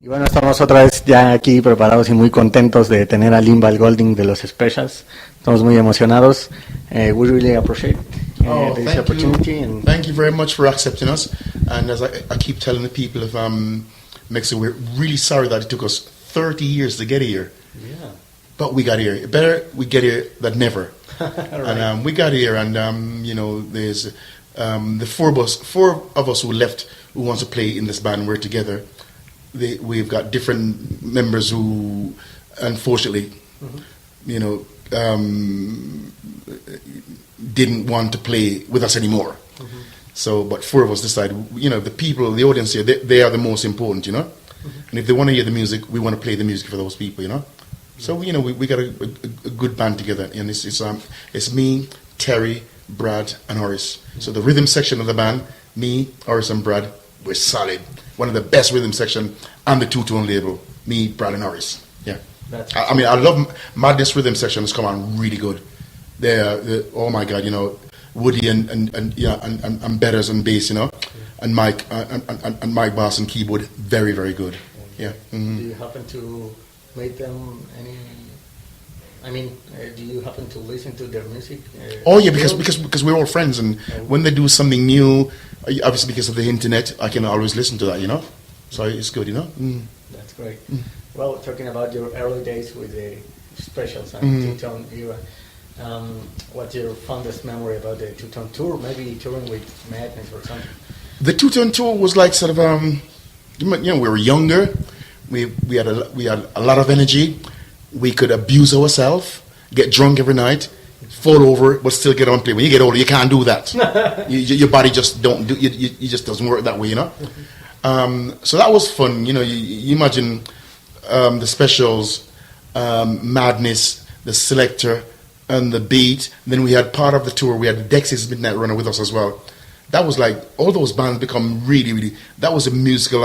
Y bueno, estamos otra vez ya aquí preparados y muy contentos de tener a Lynval Golding de los Specials. Estamos muy emocionados. We really appreciate this opportunity. And thank you very much for accepting us. And as I keep telling the people of Mexico, we're really sorry that it took us 30 years to get here. Yeah. But we got here. Better we get here than never. Right. And we got here, and you know, there's the four of us who left who wants to play in this band. We're together. We've got different members who, unfortunately, you know, didn't want to play with us anymore. So, but four of us decided, you know, the people, the audience here, they are the most important, you know. And if they want to hear the music, we want to play the music for those people, you know. So, you know, we got a good band together, and it's me, Terry, Brad, and Horace. So the rhythm section of the band, me, Horace, and Brad, we're solid. One of the best rhythm section on the two-tone label. Me, Brad, and Horace. Yeah. I mean, I love Madness rhythm section has come on really good. They're oh my God, you know, Woody and Betters and bass, you know, and Mike and Mike Bass and keyboard, very very good. Yeah. Mm-hmm. Do you happen to make them any? I mean, do you happen to listen to their music? Oh yeah, because we're all friends, and when they do something new, obviously because of the internet, I can always listen to that, you know. So it's good, you know. That's great. Well, talking about your early days with the Specials and two-tone era, what's your fondest memory about the two-tone tour? Maybe touring with Madness or something. The two-tone tour was like sort of you know, we were younger, we had a lot of energy. We could abuse ourselves, get drunk every night, fall over, but still get on play. When you get older, you can't do that. Your body just don't do. You just doesn't work that way, you know. So that was fun, you know. You imagine the Specials, Madness, the Selector, and the Beat. And then we had part of the tour. We had the Dexys Midnight Runner with us as well. That was like all those bands become really, really. That was a musical.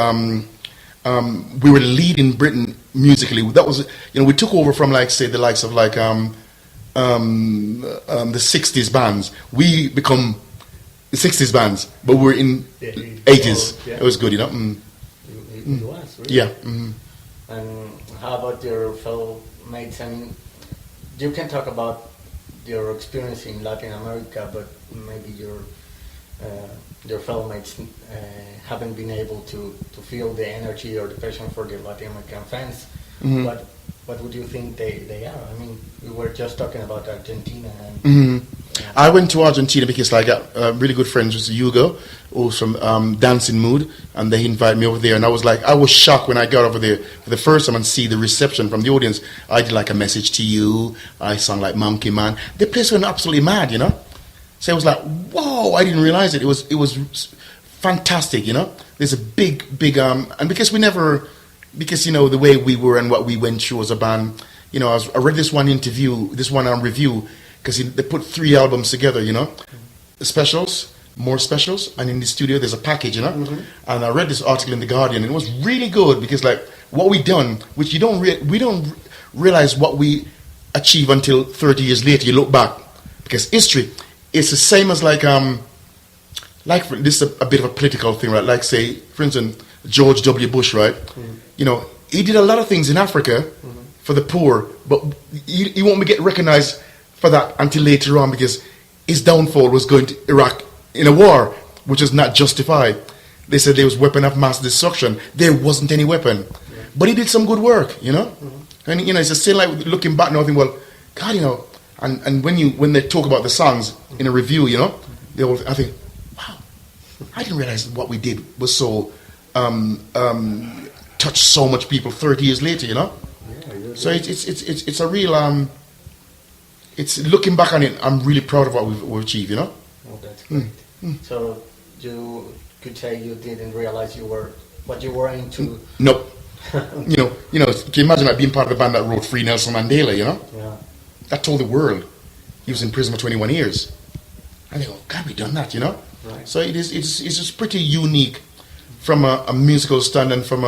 We were leading Britain musically. That was, you know, we took over from, like, say, the likes of like the 60s bands. We become the 60s bands, but we're in 80s. Yeah. It was good, you know. It was, really? Yeah. And how about your fellow mates? I mean, you can talk about your experience in Latin America, but maybe your fellow mates haven't been able to feel the energy or the passion for the Latin American fans. What would you think they are? I mean, we were just talking about Argentina. And, I went to Argentina because I got really good friends with Hugo, who's from Dancing Mood, and they invited me over there. And I was shocked when I got over there for the first time and see the reception from the audience. I did like A Message to You. I sung like Monkey Man. The place went absolutely mad, you know. So it was like, whoa! I didn't realize it. It was fantastic, you know. There's a big, and because you know the way we were and what we went through as a band. You know, I read this one review, because they put 3 albums together, you know, the Specials, more Specials, and in the studio there's a package, you know. And I read this article in the Guardian, and it was really good because like what we done, which we don't realize what we achieve until 30 years later. You look back because history. It's the same as like this is a bit of a political thing, right? Like say, for instance, George W. Bush, right? You know, he did a lot of things in Africa for the poor, but he won't get recognized for that until later on because his downfall was going to Iraq in a war, which is not justified. They said there was weapon of mass destruction. There wasn't any weapon, but he did some good work, you know. And you know, it's still like looking back now, I think, well, God, you know. And when they talk about the songs in a review, you know, I think, wow, I didn't realize what we did was so touched so much people 30 years later, you know. So it's a real it's looking back on it. I'm really proud of what we've achieved, you know. Oh, that's great. So you could say you didn't realize what you were into. Nope. you know. Can you imagine that being part of the band that wrote Free Nelson Mandela, you know? Yeah. That told the world he was in prison for 21 years. I think, oh God, we done that, you know. Right. So it's just pretty unique from a musical stand and from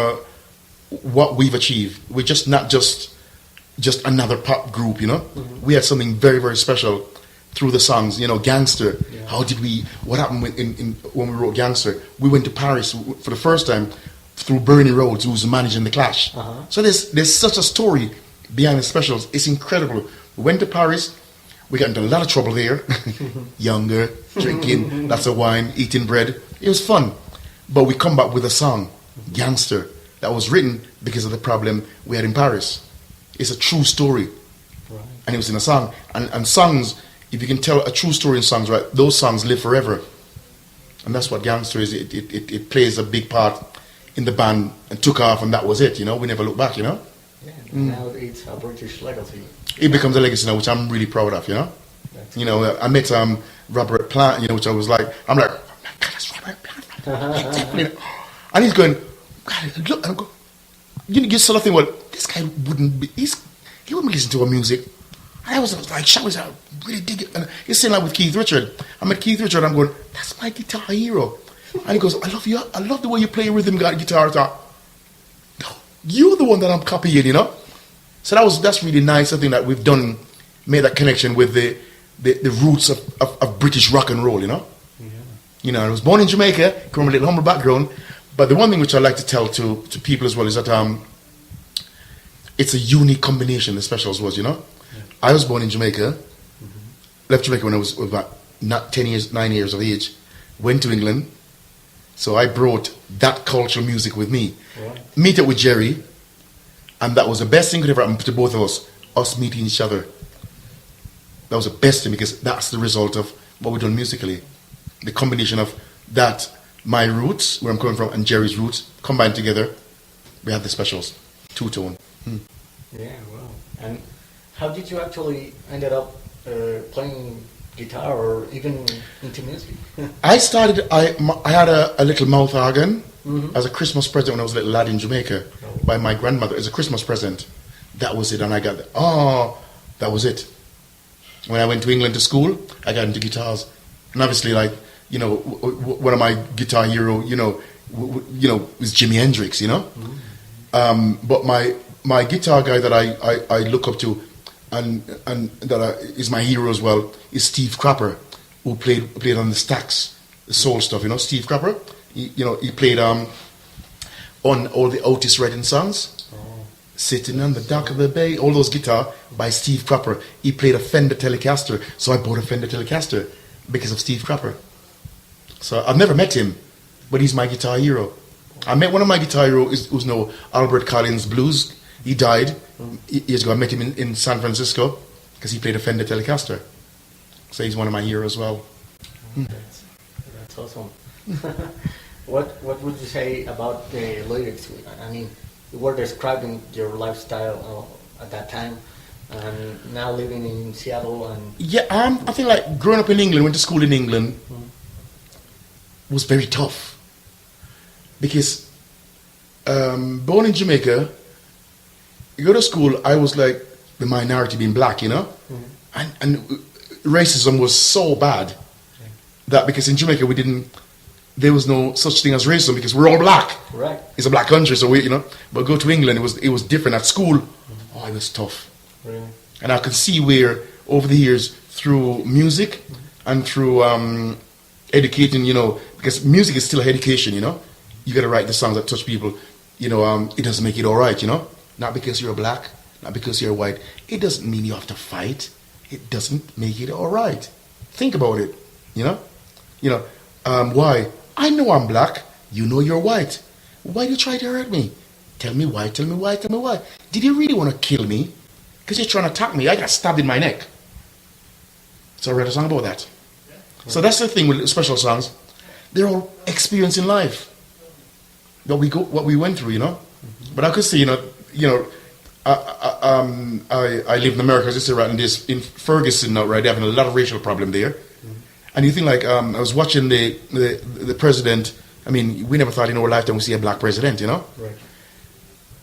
what we've achieved. We're just not just another pop group, you know. We had something very very special through the songs, you know. Gangster. Yeah. What happened when we wrote Gangster? We went to Paris for the first time. through Bernie Rhodes, who's managing the Clash. Uh-huh. So there's such a story behind the specials. It's incredible. We went to Paris. We got into a lot of trouble there. Younger, drinking, lots of wine, eating bread. It was fun. But we come back with a song, Gangster, that was written because of the problem we had in Paris. It's a true story. Right. And it was in a song. And songs, if you can tell a true story in songs, right, those songs live forever. And that's what Gangster is. It plays a big part in the band and took off, and that was it, you know. We never looked back, you know. Yeah, now it's a British legacy. It becomes a legacy now, which I'm really proud of, you know. That's you know, I met Robert Plant, you know, which I was like, I'm like, oh my God, that's Robert Plant. And he's going, God, look, and I go, you sort of think, well, this guy wouldn't be, he wouldn't listen to our music. And I was like, shout, I really dig it. And he's saying like with Keith Richard. I met Keith Richard, I'm going, that's my guitar hero. And he goes, I love the way you play rhythm guitar. I thought, no, you're the one that I'm copying, you know? So that's really nice. I think that we've made that connection with the roots of British rock and roll, you know? Yeah. You know, I was born in Jamaica, come from a little humble background. But the one thing which I like to tell to people as well is that it's a unique combination, the specials was, you know? Yeah. I was born in Jamaica, left Jamaica when I was about 9 years of age, went to England. So I brought that cultural music with me. Right. Meet up with Jerry, and that was the best thing could ever happen to both of us meeting each other. That was the best thing because that's the result of what we've done musically. The combination of that, my roots, where I'm coming from, and Jerry's roots, combined together, we have the specials, two-tone. Yeah, wow. And how did you actually ended up playing guitar or even into music? I had a little mouth organ as a Christmas present when I was a little lad in Jamaica by my grandmother as a Christmas present. That was it, and I got that was it. When I went to England to school, I got into guitars, and obviously, like, you know, one of my guitar hero, you know, was Jimi Hendrix, you know. But my guitar guy that I look up to, and that is my hero as well, is Steve Cropper, who played on the Stax, the soul stuff, you know. Steve Cropper, he played on all the Otis Redding songs. Sitting on the dock of the bay, all those guitar by Steve Cropper. He played a Fender Telecaster, so I bought a Fender Telecaster because of Steve Cropper. So I've never met him, but he's my guitar hero. I met one of my guitar heroes who's now Albert Collins Blues. He died years ago. I met him in San Francisco because he played a Fender Telecaster. So he's one of my heroes as well. That's awesome. What would you say about the lyrics? I mean, you were describing your lifestyle at that time, and now living in Seattle. And yeah, I think like growing up in England, went to school in England, was very tough because born in Jamaica, you go to school. I was like the minority being black, you know, and racism was so bad that because in Jamaica there was no such thing as racism because we're all black. Right. It's a black country, so but go to England, it was different. At school, it was tough. Really? And I can see where over the years through music and through educating, you know, because music is still education, you know. You got to write the songs that touch people, you know. It doesn't make it all right, you know. Not because you're black, not because you're white. It doesn't mean you have to fight. It doesn't make it all right. Think about it, you know. Why? I know I'm black. You know you're white. Why do you try to hurt me? Tell me why, tell me why, tell me why. Did you really want to kill me? Because you're trying to attack me. I got stabbed in my neck. So I wrote a song about that. So that's the thing with special songs. They're all experience in life. What we went through, you know. But I could see, I live in America, as you say, right in Ferguson now, right? They're having a lot of racial problem there. And you think like, I was watching the president. I mean, we never thought in our lifetime we'd see a black president, you know? Right.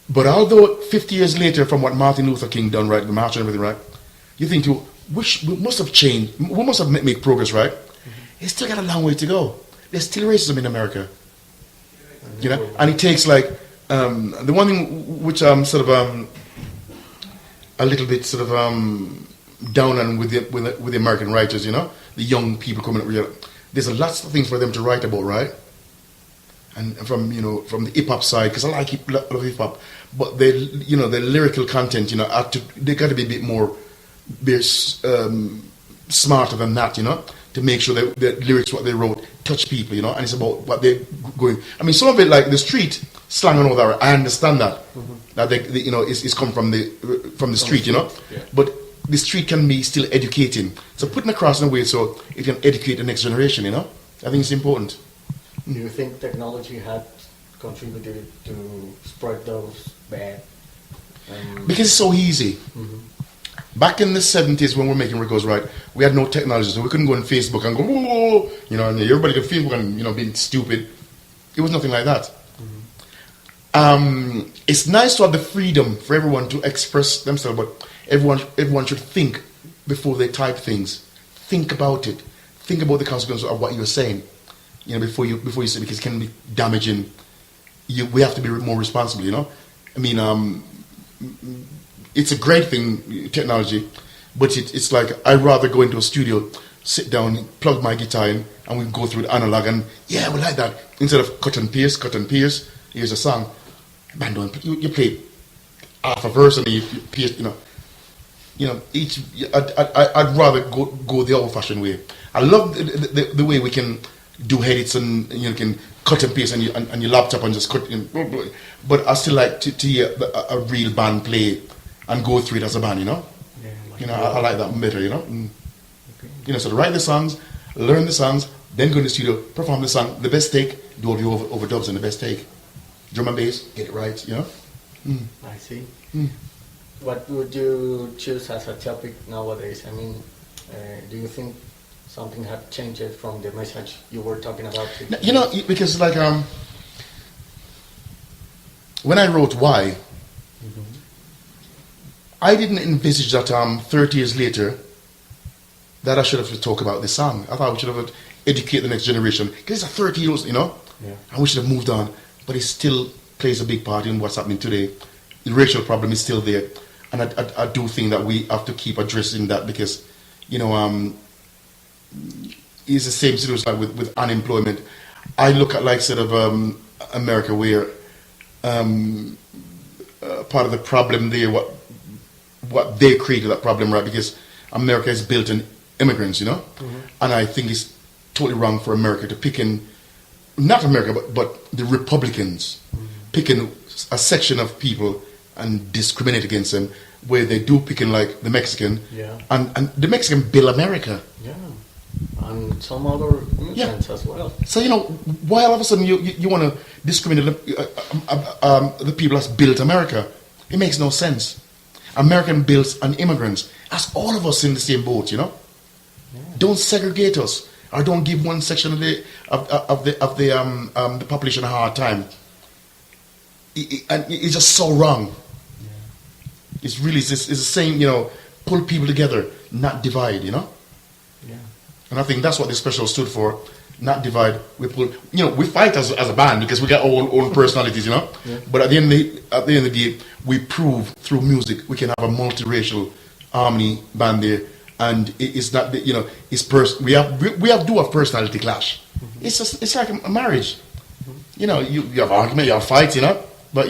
But although 50 years later from what Martin Luther King done, right, the march and everything, right, you think we must have changed, we must have made progress, right? It's still got a long way to go. There's still racism in America, you know? And it takes like, the one thing which I'm sort of a little bit sort of down on with the American writers, you know? The young people coming up, there's a lots of things for them to write about, right? and from from the hip hop side, because I like love hip hop, but the the lyrical content they got to be a bit more smarter than that, to make sure that the lyrics what they wrote touch people, and it's about what they're going. I mean, some of it like the street slang and all that. I understand that that it's come from the street, Yeah. but the street can be still educating. So putting across in a way so it can educate the next generation, I think it's important. Do you think technology had contributed to spread those bad? Because it's so easy. Back in the 70s when we're making records, right, we had no technology, so we couldn't go on Facebook and go, whoa, and everybody could Facebook and, being stupid. It was nothing like that. It's nice to have the freedom for everyone to express themselves, but everyone should think before they type things. Think about it. Think about the consequences of what you're saying, before you say, because it can be damaging. We have to be more responsible, I mean, it's a great thing, technology, but it's like I'd rather go into a studio, sit down, plug my guitar in, and we go through the analog, and yeah, we like that. Instead of cut and pierce, here's a song. Man, you play half a verse and you pierce, I'd rather go the old-fashioned way. I love the way we can do edits and you can cut and paste and your laptop and just cut in, but I still like to hear a real band play and go through it as a band, I like that better, Okay. So to write the songs, learn the songs, then go in the studio, perform the song, the best take, do all the overdubs and the best take. Drum and bass, get it right, I see. What would you choose as a topic nowadays? I mean, do you think something had changed from the message you were talking about? Because like when I wrote Why, I didn't envisage that 30 years later that I should have to talk about this song. I thought we should have educate the next generation, because it's a 30 years, and we should have moved on. But it still plays a big part in what's happening today. The racial problem is still there, and I do think that we have to keep addressing that, because it's the same situation like with unemployment. I look at like sort of America, where part of the problem there, what they created that problem, right? Because America is built on immigrants, and I think it's totally wrong for America to pick in, not America, but the Republicans picking a section of people and discriminate against them, where they do pick in like the Mexican, and the Mexican build America. Yeah, and some other immigrants as well. So why all of a sudden you want to discriminate the people that's built America? It makes no sense. American builds on immigrants. That's all of us in the same boat, Don't segregate us, or don't give one section of the population a hard time. And it's just so wrong. It's really it's the same, pull people together, not divide, Yeah. And I think that's what this special stood for. Not divide. We pull. We fight as a band because we got our own personalities, Yeah. But at the end of the day, we prove through music we can have a multiracial harmony band there, and it's not we do have personality clash. It's like a marriage. You have argument, you have fights, but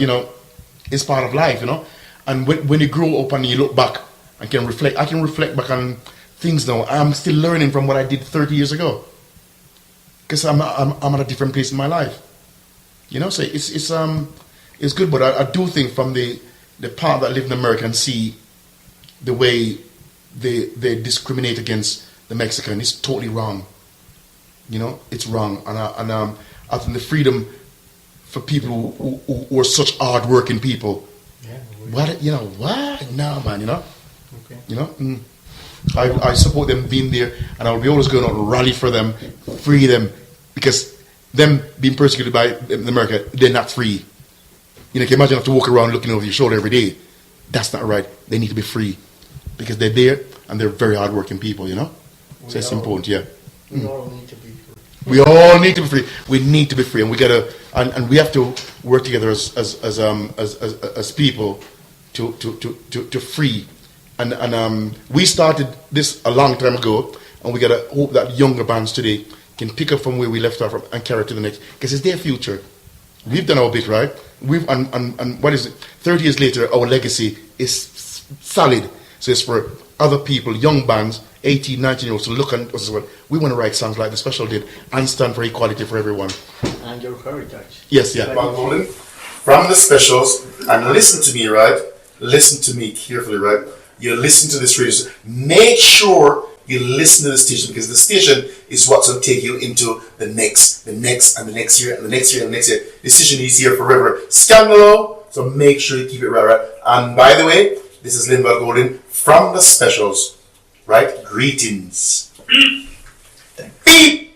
it's part of life, And when you grow up and you look back and can reflect, I can reflect back on things now. I'm still learning from what I did 30 years ago, because I'm at a different place in my life. So it's good, but I do think from the part that live in America and see the way they discriminate against the Mexican, it's totally wrong. It's wrong, and I think the freedom for people who are such hard-working people. Yeah. What? No, man. Okay. I support them being there, and I'll be always going out and rally for them, free them, because them being persecuted by America, they're not free. Can you imagine have to walk around looking over your shoulder every day? That's not right. They need to be free, because they're there and they're very hardworking people. So it's important. Yeah. We all need to be free. We all need to be free. We need to be free, and we gotta, and we have to work together as people to free. And we started this a long time ago, and we gotta hope that younger bands today can pick up from where we left off and carry it to the next, because it's their future. We've done our bit, right? And what is it? 30 years later, our legacy is solid. So it's for other people, young bands, 18, 19-year-olds to look at us as well. We want to write songs like the Special did and stand for equality for everyone. And your heritage. Yes, yeah. Lynval Golding, from the Specials, and listen to me, right? Listen to me carefully, right? You listen to this radio. Make sure you listen to the station, because the station is what's going to take you into the next, and the next year, and the next year, and the next year. This station is here forever. SKAndalo, so make sure you keep it right. And by the way, this is Lynval Golding from the Specials, right? Greetings. Beep!